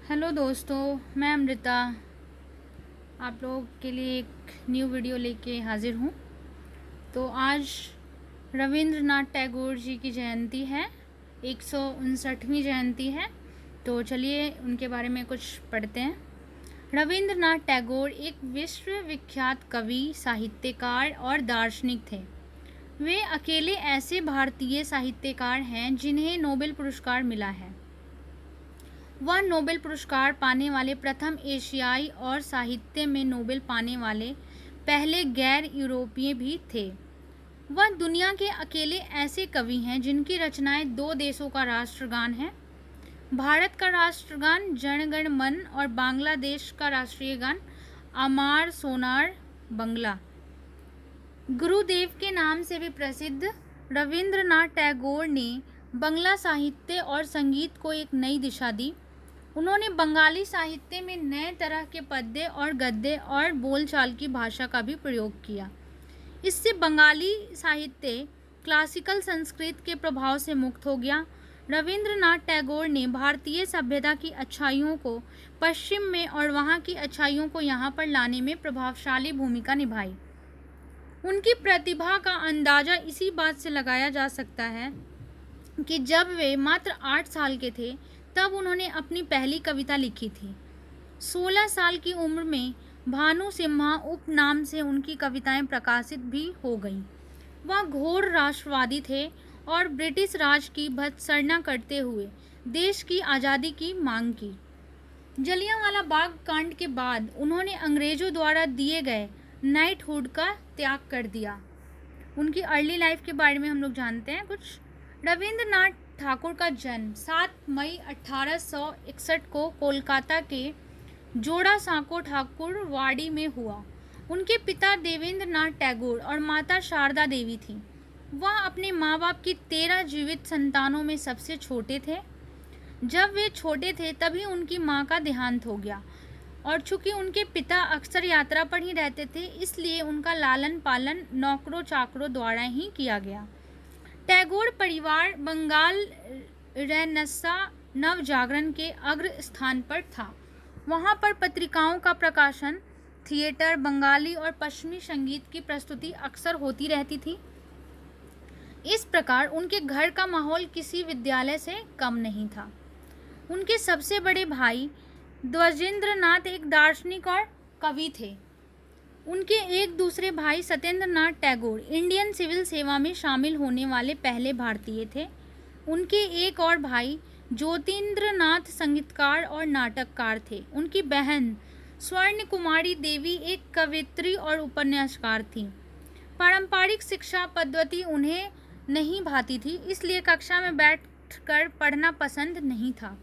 Hello दोस्तों, मैं अमृता आप लोगों के लिए एक न्यू वीडियो लेके हाज़िर हूँ। तो आज रविंद्रनाथ टैगोर जी की जयंती है, 159वीं जयंती है। तो चलिए उनके बारे में कुछ पढ़ते हैं। रविंद्रनाथ टैगोर एक विश्वविख्यात कवि, साहित्यकार और दार्शनिक थे। वे अकेले ऐसे भारतीय साहित्यकार हैं जिन्हें नोबेल पुरस्कार मिला है। वह नोबेल पुरस्कार पाने वाले प्रथम एशियाई और साहित्य में नोबेल पाने वाले पहले गैर यूरोपीय भी थे। वह दुनिया के अकेले ऐसे कवि हैं जिनकी रचनाएं दो देशों का राष्ट्रगान है, भारत का राष्ट्रगान जन गण मन और बांग्लादेश का राष्ट्रीय गान अमार सोनार बंगला। गुरुदेव के नाम से भी प्रसिद्ध रविंद्रनाथ टैगोर ने बंगला साहित्य और संगीत को एक नई दिशा दी। उन्होंने बंगाली साहित्य में नए तरह के पद्य और गद्य और बोलचाल की भाषा का भी प्रयोग किया। इससे बंगाली साहित्य क्लासिकल संस्कृत के प्रभाव से मुक्त हो गया। रविंद्रनाथ टैगोर ने भारतीय सभ्यता की अच्छाइयों को पश्चिम में और वहाँ की अच्छाइयों को यहाँ पर लाने में प्रभावशाली भूमिका निभाई। उनकी प्रतिभा का अंदाजा इसी बात से लगाया जा सकता है कि जब वे मात्र 8 साल के थे तब उन्होंने अपनी पहली कविता लिखी थी। 16 साल की उम्र में भानु सिम्हा उपनाम से उनकी कविताएं प्रकाशित भी हो गईं। वह घोर राष्ट्रवादी थे और ब्रिटिश राज की भत्सना करते हुए देश की आज़ादी की मांग की। जलियांवाला बाग कांड के बाद उन्होंने अंग्रेजों द्वारा दिए गए नाइटहुड का त्याग कर दिया। उनकी अर्ली लाइफ के बारे में हम लोग जानते हैं कुछ। रविंद्रनाथ ठाकुर का जन्म 7 मई 1861 को कोलकाता के जोड़ा सांको ठाकुर वाड़ी में हुआ। उनके पिता देवेंद्रनाथ टैगोर और माता शारदा देवी थी। वह अपने माँ बाप की 13 जीवित संतानों में सबसे छोटे थे। जब वे छोटे थे तभी उनकी माँ का देहांत हो गया और चूंकि उनके पिता अक्सर यात्रा पर ही रहते थे इसलिए उनका लालन पालन नौकरों चाकरों द्वारा ही किया गया। टैगोर परिवार बंगाल रेनेसां नवजागरण के अग्र स्थान पर था। वहाँ पर पत्रिकाओं का प्रकाशन, थिएटर, बंगाली और पश्चिमी संगीत की प्रस्तुति अक्सर होती रहती थी। इस प्रकार उनके घर का माहौल किसी विद्यालय से कम नहीं था। उनके सबसे बड़े भाई द्विजेंद्रनाथ एक दार्शनिक और कवि थे। उनके एक दूसरे भाई सत्येंद्रनाथ टैगोर इंडियन सिविल सेवा में शामिल होने वाले पहले भारतीय थे। उनके एक और भाई ज्योतिन्द्रनाथ संगीतकार और नाटककार थे। उनकी बहन स्वर्ण कुमारी देवी एक कवयित्री और उपन्यासकार थी। पारंपरिक शिक्षा पद्धति उन्हें नहीं भाती थी, इसलिए कक्षा में बैठकर पढ़ना पसंद नहीं था।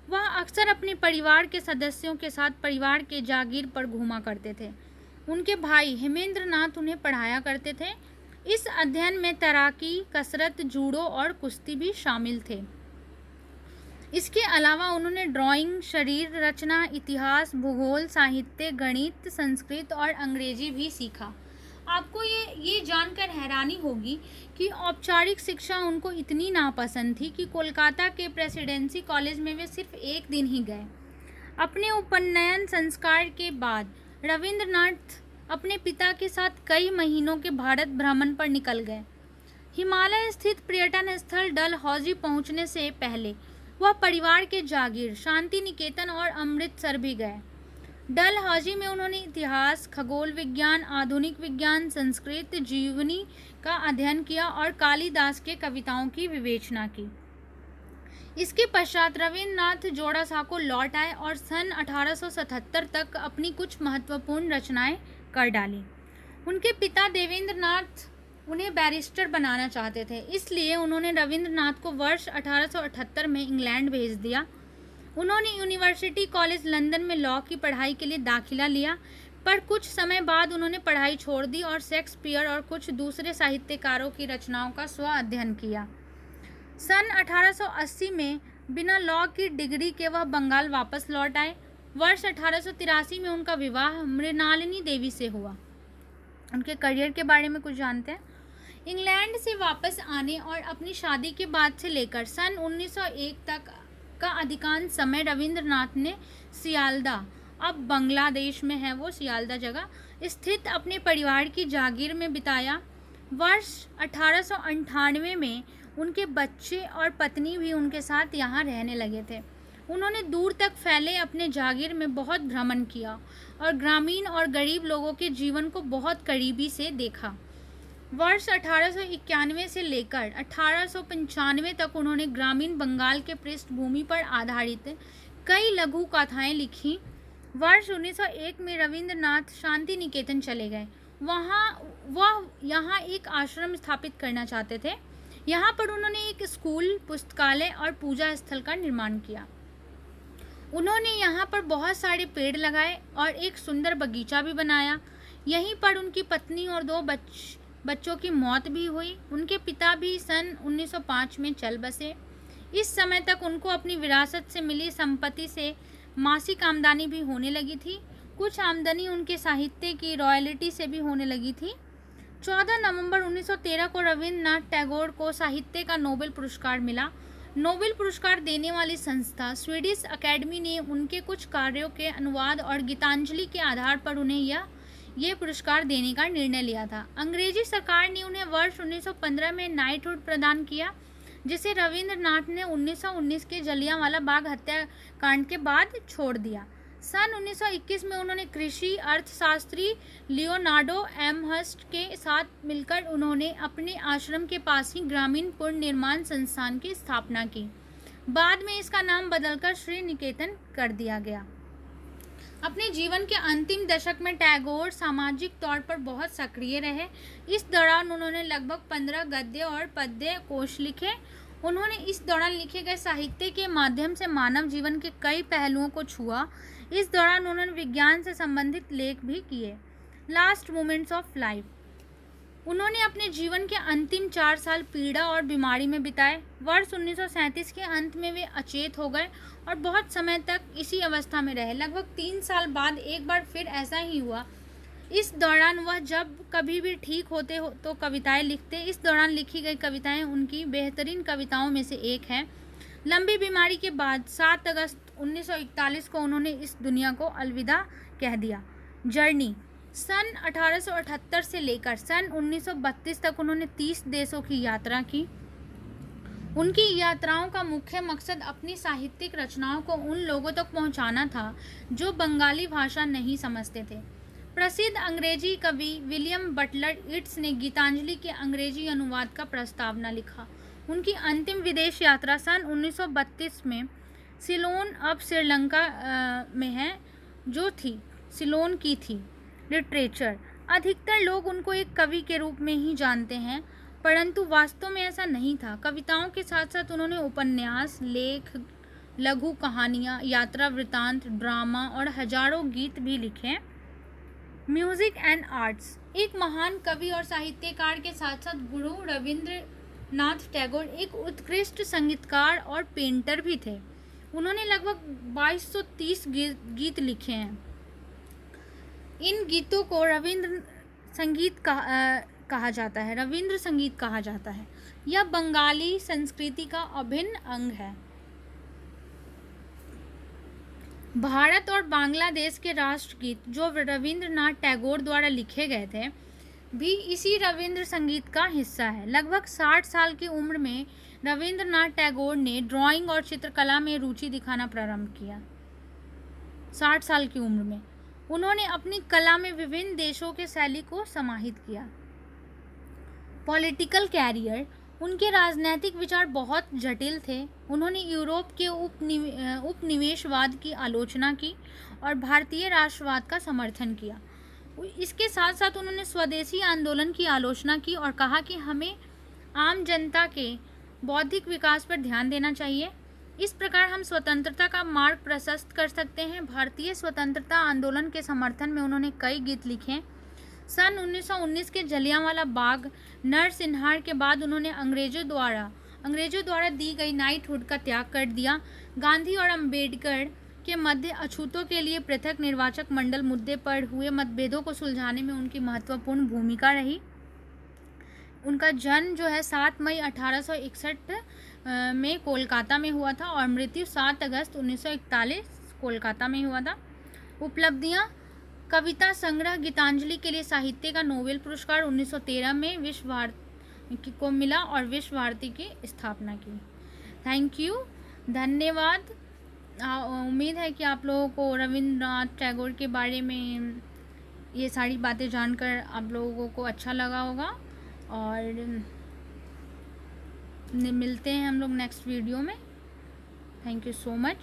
वह अक्सर अपने परिवार के सदस्यों के साथ परिवार के जागीर पर घूमा करते थे। उनके भाई हेमेंद्रनाथ उन्हें पढ़ाया करते थे। इस अध्ययन में तैराकी, कसरत, जूडो और कुश्ती भी शामिल थे। इसके अलावा उन्होंने ड्राइंग, शरीर रचना, इतिहास, भूगोल, साहित्य, गणित, संस्कृत और अंग्रेजी भी सीखा। आपको ये जानकर हैरानी होगी कि औपचारिक शिक्षा उनको इतनी नापसंद थी कि कोलकाता के प्रेसिडेंसी कॉलेज में वे सिर्फ एक दिन ही गए। अपने उपनयन संस्कार के बाद रविंद्रनाथ अपने पिता के साथ कई महीनों के भारत भ्रमण पर निकल गए। हिमालय स्थित पर्यटन स्थल डलहौजी पहुंचने से पहले वह परिवार के जागीर शांति निकेतन और अमृतसर भी गए। डलहौजी में उन्होंने इतिहास, खगोल विज्ञान, आधुनिक विज्ञान, संस्कृत, जीवनी का अध्ययन किया और कालिदास के कविताओं की विवेचना की। इसके पश्चात रविंद्रनाथ जोड़ा सांको लौट आए और सन 1877 तक अपनी कुछ महत्वपूर्ण रचनाएं कर डाली। उनके पिता देवेंद्रनाथ उन्हें बैरिस्टर बनाना चाहते थे, इसलिए उन्होंने रविंद्रनाथ को वर्ष 1878 में इंग्लैंड भेज दिया। उन्होंने यूनिवर्सिटी कॉलेज लंदन में लॉ की पढ़ाई के लिए दाखिला लिया, पर कुछ समय बाद उन्होंने पढ़ाई छोड़ दी और शेक्सपियर और कुछ दूसरे साहित्यकारों की रचनाओं का स्व अध्ययन किया। सन 1880 में बिना लॉ की डिग्री के वह बंगाल वापस लौट आए। वर्ष 1883 में उनका विवाह मृणालिनी देवी से हुआ। उनके करियर के बारे में कुछ जानते हैं। इंग्लैंड से वापस आने और अपनी शादी के बाद से लेकर सन 1901 तक का अधिकांश समय रविंद्रनाथ ने सियालदा, अब बांग्लादेश में है वो सियालदा जगह, स्थित अपने परिवार की जागीर में बिताया। वर्ष 1898 में उनके बच्चे और पत्नी भी उनके साथ यहाँ रहने लगे थे। उन्होंने दूर तक फैले अपने जागीर में बहुत भ्रमण किया और ग्रामीण और गरीब लोगों के जीवन को बहुत करीबी से देखा। वर्ष 1891 से लेकर 1895 तक उन्होंने ग्रामीण बंगाल के पृष्ठभूमि पर आधारित कई लघु कथाएं लिखी। वर्ष 1901 में रविंद्रनाथ शांति निकेतन चले गए। वह यहाँ एक आश्रम स्थापित करना चाहते थे। यहाँ पर उन्होंने एक स्कूल, पुस्तकालय और पूजा स्थल का निर्माण किया। उन्होंने यहाँ पर बहुत सारे पेड़ लगाए और एक सुंदर बगीचा भी बनाया। यहीं पर उनकी पत्नी और 2 बच्चों की मौत भी हुई। उनके पिता भी सन 1905 में चल बसे। इस समय तक उनको अपनी विरासत से मिली संपत्ति से मासिक आमदनी भी होने लगी थी। कुछ आमदनी उनके साहित्य की रॉयल्टी से भी होने लगी थी। 14 नवंबर 1913 को रविंद्रनाथ टैगोर को साहित्य का नोबेल पुरस्कार मिला। नोबेल पुरस्कार देने वाली संस्था स्वीडिश अकेडमी ने उनके कुछ कार्यों के अनुवाद और गीतांजलि के आधार पर उन्हें यह पुरस्कार देने का निर्णय लिया था। अंग्रेजी सरकार ने उन्हें वर्ष 1915 में नाइटहुड प्रदान किया, जिसे रविंद्रनाथ ने 1919 के जलियांवाला बाग हत्याकांड के बाद छोड़ दिया। सन 1921 में उन्होंने कृषि अर्थशास्त्री लियोनार्डो एमहर्स्ट के साथ मिलकर उन्होंने अपने आश्रम के पास ही ग्रामीण पुनर्निर्माण संस्थान की स्थापना की। बाद में इसका नाम बदलकर श्री निकेतन कर दिया गया। अपने जीवन के अंतिम दशक में टैगोर सामाजिक तौर पर बहुत सक्रिय रहे। इस दौरान उन्होंने लगभग 15 गद्य और पद्य कोश लिखे। उन्होंने इस दौरान लिखे गए साहित्य के माध्यम से मानव जीवन के कई पहलुओं को छुआ। इस दौरान उन्होंने विज्ञान से संबंधित लेख भी किए। Last moments of life. उन्होंने अपने जीवन के अंतिम 4 साल पीड़ा और बीमारी में बिताए। वर्ष 1937 के अंत में वे अचेत हो गए और बहुत समय तक इसी अवस्था में रहे। लगभग 3 साल बाद एक बार फिर ऐसा ही हुआ। इस दौरान वह जब कभी भी ठीक होते हो तो कविताएं लिखते। इस दौरान लिखी गई कविताएं उनकी बेहतरीन कविताओं में से एक है। लंबी बीमारी के बाद 7 अगस्त 1941 को उन्होंने इस दुनिया को अलविदा कह दिया। जर्नी। सन 1878 से लेकर सन 1932 तक उन्होंने 30 देशों की यात्रा की। उनकी यात्राओं का मुख्य मकसद अपनी साहित्यिक रचनाओं को उन लोगों तक पहुंचाना था जो बंगाली भाषा नहीं समझते थे। प्रसिद्ध अंग्रेजी कवि विलियम बटलर ईट्स ने गीतांजलि के अंग्रेजी अनुवाद का प्रस्तावना लिखा। उनकी अंतिम विदेश यात्रा सन 1932 में सिलोन, अब श्रीलंका में है, जो थी सिलोन की थी। लिटरेचर। अधिकतर लोग उनको एक कवि के रूप में ही जानते हैं, परंतु वास्तव में ऐसा नहीं था। कविताओं के साथ साथ उन्होंने उपन्यास, लेख, लघु कहानियाँ, यात्रा वृत्तांत, ड्रामा और हजारों गीत भी लिखे। Music and arts. एक महान कवि और साहित्यकार के साथ साथ गुरु रविंद्रनाथ टैगोर एक उत्कृष्ट संगीतकार और पेंटर भी थे। उन्होंने लगभग 2230 गीत लिखे हैं। इन गीतों को रविंद्र संगीत कहा जाता है। रविंद्र संगीत कहा जाता है। यह बंगाली संस्कृति का अभिन्न अंग है। भारत और बांग्लादेश के राष्ट्रगीत जो रविंद्रनाथ टैगोर द्वारा लिखे गए थे भी इसी रविंद्र संगीत का हिस्सा है। लगभग 60 साल की उम्र में रविंद्रनाथ टैगोर ने ड्राइंग और चित्रकला में रुचि दिखाना प्रारंभ किया। 60 साल की उम्र में उन्होंने अपनी कला में विभिन्न देशों के शैली को समाहित किया। Political career. उनके राजनैतिक विचार बहुत जटिल थे। उन्होंने यूरोप के उपनिवेशवाद की आलोचना की और भारतीय राष्ट्रवाद का समर्थन किया। इसके साथ साथ उन्होंने स्वदेशी आंदोलन की आलोचना की और कहा कि हमें आम जनता के बौद्धिक विकास पर ध्यान देना चाहिए। इस प्रकार हम स्वतंत्रता का मार्ग प्रशस्त कर सकते हैं। भारतीय स्वतंत्रता आंदोलन के समर्थन में उन्होंने कई गीत लिखे। सन 1919 के जलियांवाला बाग नरसंहार के बाद उन्होंने अंग्रेजों द्वारा दी गई नाइटहुड का त्याग कर दिया। गांधी और अंबेडकर के मध्य अछूतों के लिए पृथक निर्वाचक मंडल मुद्दे पर हुए मतभेदों को सुलझाने में उनकी महत्वपूर्ण भूमिका रही। उनका जन्म जो है 7 मई 1861 में कोलकाता में हुआ था और मृत्यु 7 अगस्त 1941 कोलकाता में हुआ था। उपलब्धियां: कविता संग्रह गीतांजलि के लिए साहित्य का नोबेल पुरस्कार 1913 में विश्व भारती को मिला और विश्व भारती की स्थापना की। थैंक यू, धन्यवाद। उम्मीद है कि आप लोगों को रविंद्रनाथ टैगोर के बारे में ये सारी बातें जानकर आप लोगों को अच्छा लगा होगा और मिलते हैं हम लोग नेक्स्ट वीडियो में। Thank you so much.